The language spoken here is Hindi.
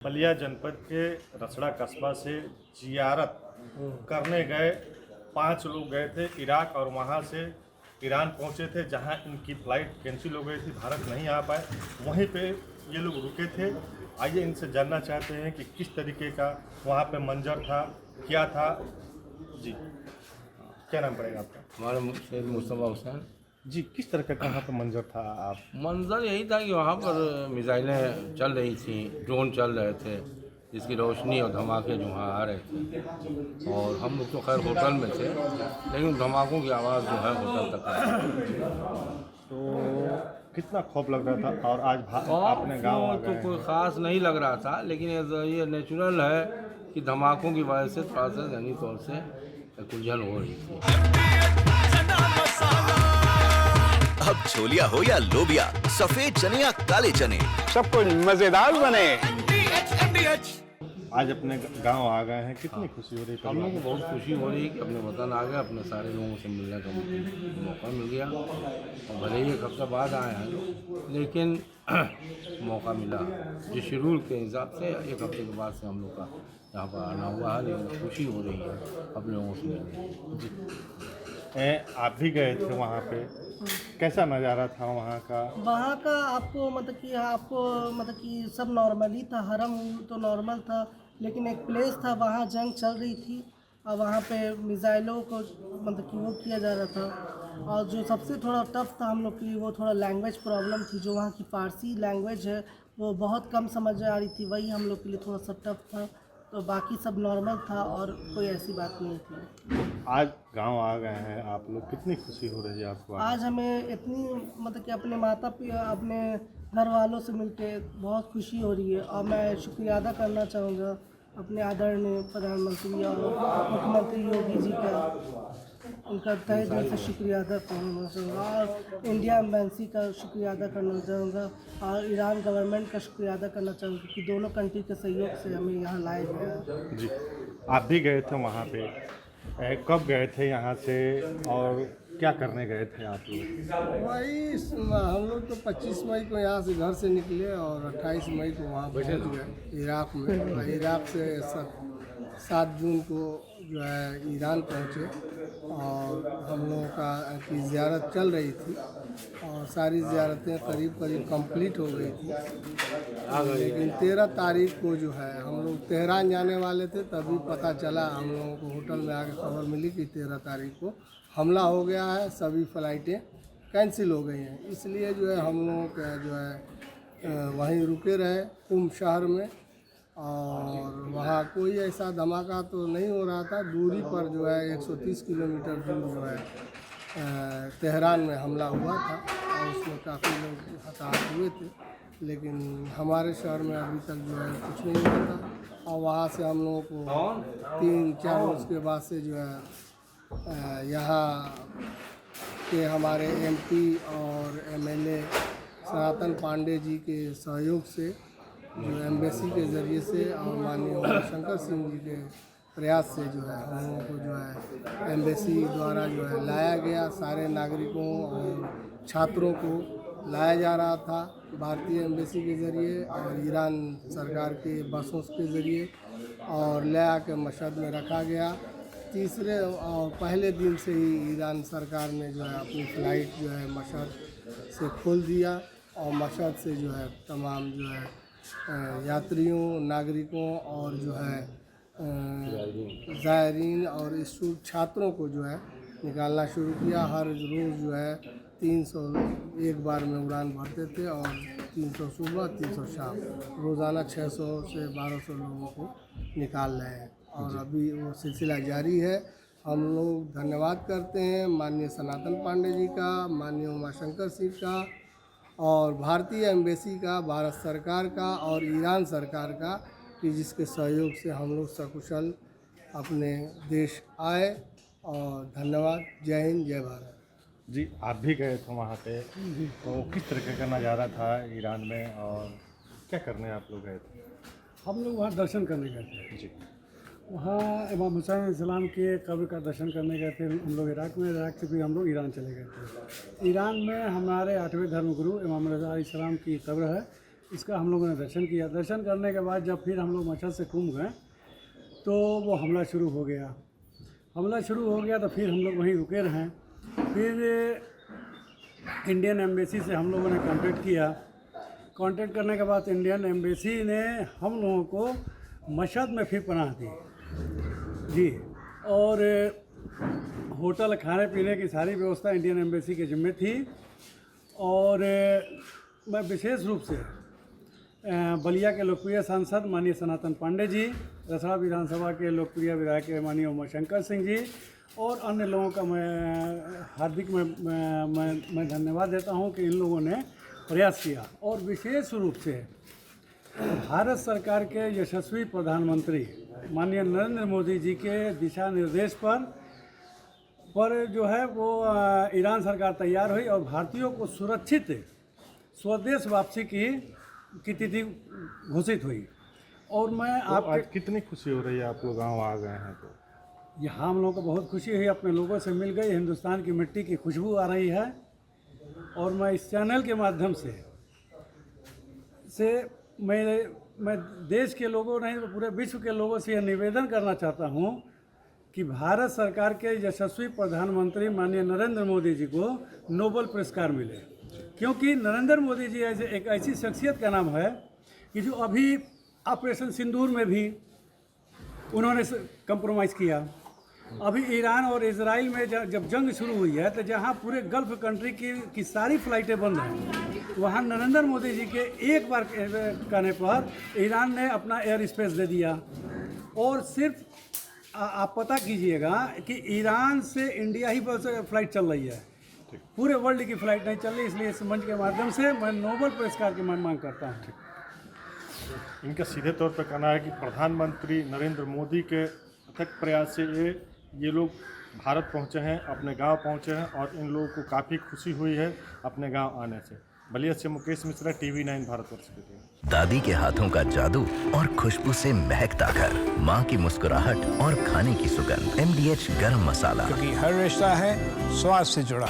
बलिया जनपद के रसड़ा कस्बा से जियारत करने गए 5 लोग गए थे इराक और वहाँ से ईरान पहुँचे थे, जहाँ इनकी फ़्लाइट कैंसिल हो गई थी, भारत नहीं आ पाए। वहीं पे ये लोग रुके थे। आइए इनसे जानना चाहते हैं कि किस तरीके का वहाँ पे मंजर था, क्या था। जी, क्या नाम पड़ेगा आपका? हमारा शेख मुस्तफ़ा हुसैन। जी, किस तरह का कहाँ पे मंजर था? आप मंजर यही था कि वहाँ पर मिसाइलें चल रही थी, ड्रोन चल रहे थे, जिसकी रोशनी और धमाके जो वहाँ आ रहे थे। और हम लोग तो खैर होटल में थे, लेकिन धमाकों की आवाज़ जो है होटल तक आई। तो कितना खौफ लग रहा था? और आज आपने गाँव आ तो गए कोई हैं। ख़ास नहीं लग रहा था, लेकिन ये नेचुरल है कि धमाकों की वजह से थोड़ा सा जहनी तौर से उलझन हो रही थी। अब छोलिया हो या लोबिया, सफेद चने या काले चने, सब कुछ मजेदार बने। आज अपने गांव आ गए हैं, कितनी खुशी हो रही है? हम लोग को बहुत खुशी हो रही है कि अपने वतन आ गए, अपने सारे लोगों से मिलने का मौका मिल गया। और भले ही एक हफ्ते बाद आए हैं, लेकिन मौका मिला। जिस शेड्यूल के हिसाब से एक हफ्ते के बाद से हम लोग का यहाँ पर आना हुआ है, लेकिन खुशी हो रही है अपने लोगों से मिलने। आप भी गए थे वहाँ पे, कैसा नज़ारा था वहाँ का? वहाँ का आपको मतलब कि सब नॉर्मल ही था। हरम तो नॉर्मल था, लेकिन एक प्लेस था वहाँ जंग चल रही थी और वहाँ पे मिसाइलों को मतलब कि वो किया जा रहा था। और जो सबसे थोड़ा टफ था हम लोग के लिए, वो थोड़ा लैंग्वेज प्रॉब्लम थी। जो वहाँ की फ़ारसी लैंग्वेज है वो बहुत कम समझ आ रही थी, वही हम लोग के लिए थोड़ा सा टफ था। तो बाकी सब नॉर्मल था और कोई ऐसी बात नहीं थी। आज गांव आ गए हैं आप लोग, कितनी खुशी हो रही है आपको? आज हमें इतनी मतलब कि अपने घर वालों से मिलके बहुत खुशी हो रही है। और मैं शुक्रिया अदा करना चाहूँगा अपने आदरणीय प्रधानमंत्री और मुख्यमंत्री योगी जी का। उनका तहे दिल से शुक्रिया अदा करना चाहूँगा और इंडिया एम्बेसी का शुक्रिया अदा करना चाहूँगा और ईरान गवर्नमेंट का शुक्रिया अदा करना चाहूँगा कि दोनों कंट्री के सहयोग से हमें यहाँ लाया गया। जी, आप भी गए थे वहाँ पे, कब गए थे यहाँ से और क्या करने गए थे आप लोग? वही हम लोग तो 25 मई को यहाँ से घर से निकले और 28 मई को वहाँ पहुँच गए इराक में। और इराक से 7 जून को जो है ईरान पहुँचे और हम लोगों की ज़ियारत चल रही थी और सारी ज़ियारतें करीब कंप्लीट हो गई थी। लेकिन 13 तारीख को जो है हम लोग तेहरान जाने वाले थे, तभी पता चला हम लोगों को होटल में आके खबर मिली कि 13 तारीख को हमला हो गया है, सभी फ़्लाइटें कैंसिल हो गई हैं। इसलिए जो है हम लोगों का जो है वहीं रुके रहे कुम शहर में। और वहाँ कोई ऐसा धमाका तो नहीं हो रहा था। दूरी पर जो है 130 किलोमीटर दूर जो है तेहरान में हमला हुआ था और उसमें काफ़ी लोग हताहत हुए थे। लेकिन हमारे शहर में अभी तक जो है कुछ नहीं हुआ था। और वहाँ से हम लोगों को 3-4 रोज़ के बाद से जो है यहाँ के हमारे एमपी और एमएलए सनातन पांडे जी के सहयोग से, जो एम्बेसी के ज़रिए से और माननीय शंकर सिंह जी के प्रयास से जो है हम लोगों को जो है एम्बेसी द्वारा जो है लाया गया। सारे नागरिकों और छात्रों को लाया जा रहा था भारतीय एम्बेसी के ज़रिए और ईरान सरकार के बसों के ज़रिए और ले आके मशहद में रखा गया। तीसरे और पहले दिन से ही ईरान सरकार ने जो है अपनी फ़्लाइट जो है मशहद से खोल दिया और मशहद से जो है तमाम जो है यात्रियों, नागरिकों और जो है ज़ायरीन और स्टूडेंट छात्रों को जो है निकालना शुरू किया। हर रोज़ जो है 300 एक बार में उड़ान भरते थे और 300 सुबह 300 शाम, रोज़ाना 600 से 1200 लोगों को निकाल रहे हैं और अभी वो सिलसिला जारी है। हम लोग धन्यवाद करते हैं माननीय सनातन पांडे जी का, माननीय उमाशंकर सिंह का और भारतीय एम्बेसी का, भारत सरकार का और ईरान सरकार का, कि जिसके सहयोग से हम लोग सकुशल अपने देश आए। और धन्यवाद। जय हिंद, जय भारत। जी, आप भी गए थे वहाँ पे, तो किस तरह का नज़ारा था ईरान में और क्या करने आप लोग गए थे? हम लोग वहाँ दर्शन करने गए थे। जी, वहाँ इमाम हुसैन अलैहिस्सलाम के कब्र का दर्शन करने गए थे हम लोग इराक में। इराक से फिर हम लोग ईरान चले गए थे। ईरान में हमारे 8वें धर्मगुरु इमाम रज़ा अलैहिस्सलाम की कब्र है। इसका हम लोगों ने दर्शन किया। दर्शन करने के बाद जब फिर हम लोग मशहद से कुंभ गए तो वो हमला शुरू हो गया। तो फिर हम लोग वहीं रुके रहे। फिर इंडियन एम्बेसी से हम लोगों ने कांटेक्ट किया। कांटेक्ट करने के बाद इंडियन एम्बेसी ने हम लोगों को मशहद में फिर पनाह दी जी, और होटल खाने पीने की सारी व्यवस्था इंडियन एम्बेसी के जिम्मे थी। और मैं विशेष रूप से बलिया के लोकप्रिय सांसद माननीय सनातन पांडे जी, रसड़ा विधानसभा के लोकप्रिय विधायक माननीय उमाशंकर सिंह जी और अन्य लोगों का मैं हार्दिक मैं धन्यवाद देता हूं कि इन लोगों ने प्रयास किया। और विशेष रूप से भारत सरकार के यशस्वी प्रधानमंत्री माननीय नरेंद्र मोदी जी के दिशा निर्देश पर जो है वो ईरान सरकार तैयार हुई और भारतीयों को सुरक्षित स्वदेश वापसी की तिथि घोषित हुई। और मैं तो आज कितनी खुशी हो रही है आपको गांव आ गए हैं तो? यहाँ हम लोगों को बहुत खुशी हुई, अपने लोगों से मिल गई, हिंदुस्तान की मिट्टी की खुशबू आ रही है। और मैं इस चैनल के माध्यम से मैं देश के लोगों नहीं तो पूरे विश्व के लोगों से यह निवेदन करना चाहता हूँ कि भारत सरकार के यशस्वी प्रधानमंत्री माननीय नरेंद्र मोदी जी को नोबेल पुरस्कार मिले, क्योंकि नरेंद्र मोदी जी एक ऐसी शख्सियत का नाम है कि जो अभी ऑपरेशन सिंदूर में भी उन्होंने कंप्रोमाइज़ किया। अभी ईरान और इजराइल में जब जंग शुरू हुई है तो जहां पूरे गल्फ कंट्री की सारी फ्लाइटें बंद हैं, वहां नरेंद्र मोदी जी के एक बार कहने पर ईरान ने अपना एयर स्पेस दे दिया। और सिर्फ आप पता कीजिएगा कि ईरान से इंडिया ही पर फ्लाइट चल रही है, पूरे वर्ल्ड की फ्लाइट नहीं चल रही। इसलिए इस मंच के माध्यम से मैं नोबेल पुरस्कार की मांग करता हूँ। इनका सीधे तौर पर कहना है कि प्रधानमंत्री नरेंद्र मोदी के अथक प्रयास से ये लोग भारत पहुंचे हैं, अपने गांव पहुंचे हैं और इन लोगों को काफ़ी खुशी हुई है अपने गांव आने से। बलिया से मुकेश मिश्रा, TV9 भारतवर्ष के लिए। दादी के हाथों का जादू और खुशबू से महकता घर, माँ की मुस्कुराहट और खाने की सुगंध। MDH गरम मसाला, क्योंकि हर रिश्ता है स्वाद से जुड़ा।